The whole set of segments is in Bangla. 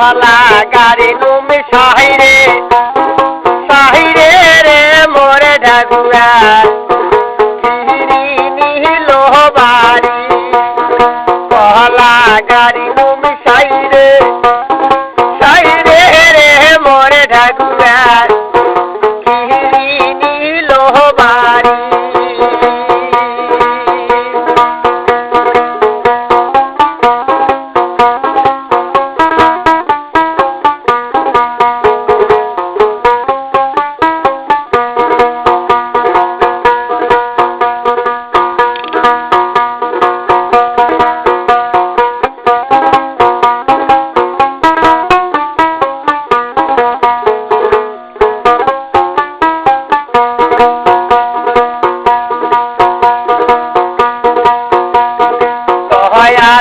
কলা গাড়ি নুমি সাহিরে সাহিরে রে মোরে ঢাকুয়া নিহিল বাড়ি কলা গাড়ি নুমি সাহিরে সাহিরে রে মোরে ঢাকুয়া নিহিল বাড়ি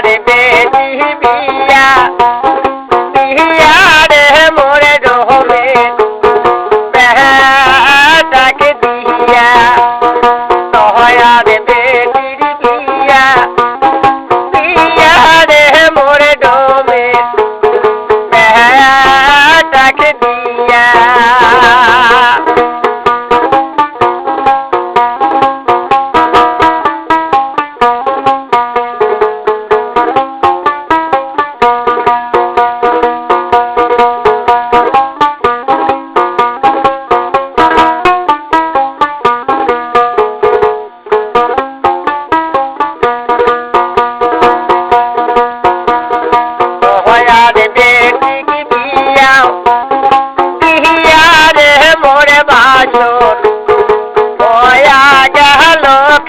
রে বেটি বিয়া বিয়া রে মোরে রহমে বেটাকে দিয়া তহয়া রে বেটির বিয়া বিয়া রে মোরে রহমে বেটাকে দিয়া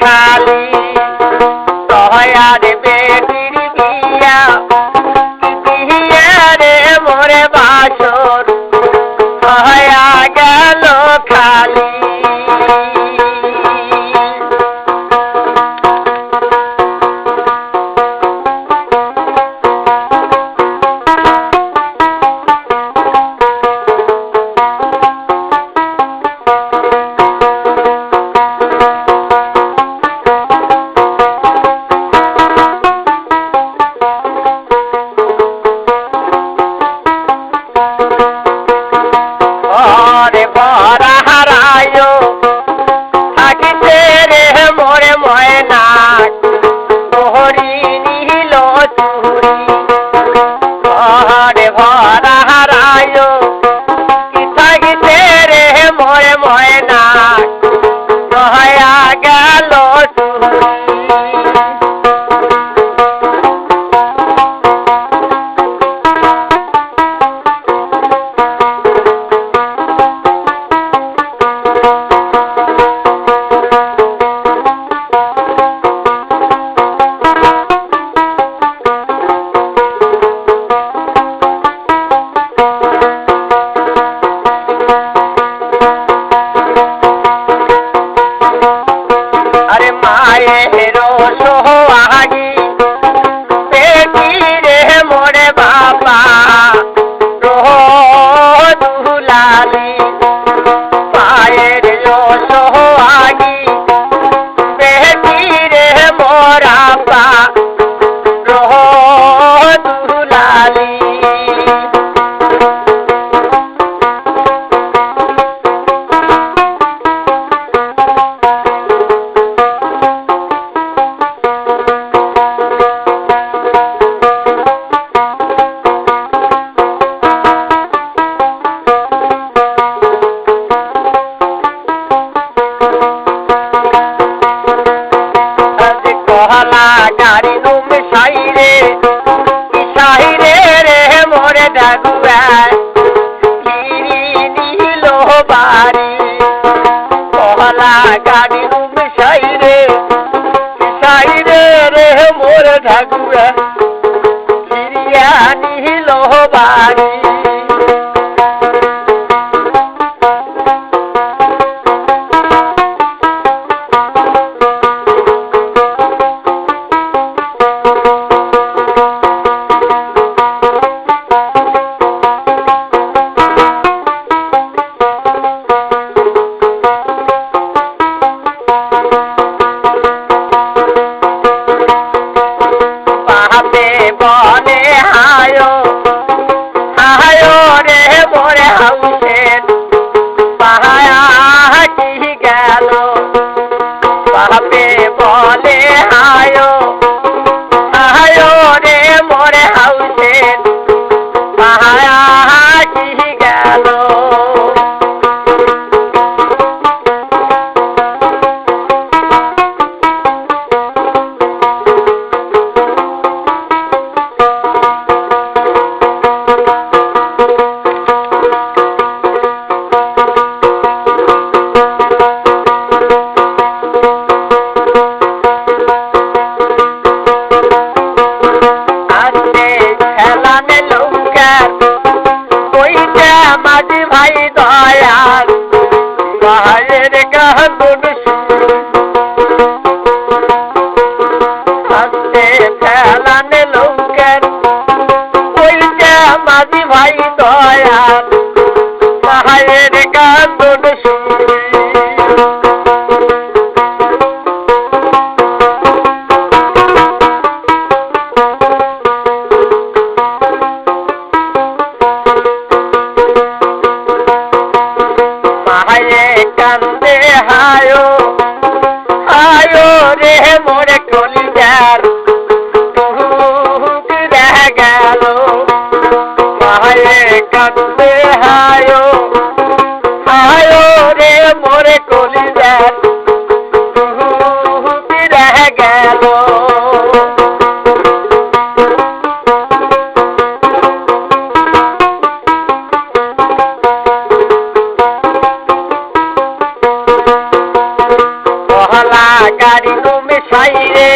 খালি তহয়া রে বেটির বিয়া বিয়া রে মোরে বাসর তহয়া গেল খালি থাকিতে রে মোরে ময়না তোহরি নিহিল চুরি ঘরে ভরা হারায় থাকিতে রে মোরে ময়না হয়া গেল চুরি মায়েরো সোহাগী বেটি রে মোরে বাবা দুলালি মায়েরো সোহাগী বেটি রে মোরা বা দুলালি কলা গাড়ি নুমি সাহিরে সাহিরে রে মোরে ঢাকুয়া নিহিল বাড়ি কলা গাড়ি নুমি সাহিরে সাহিরে রে মোরে ঢাকুয়া নিহিল বাড়ি মায়ের কান্দন হাসতে ফেলানে লোকের বলছে মাঝি ভাই দয়াল মায়ের কান্দন কান্দে হায়ো হায়ো রে মোরে কলিজার রহ গেল মায়ে কান্দে হায়ো হায়ো রে মোরে কলিজার রহ গেল গাড়ি নুমে সাইরে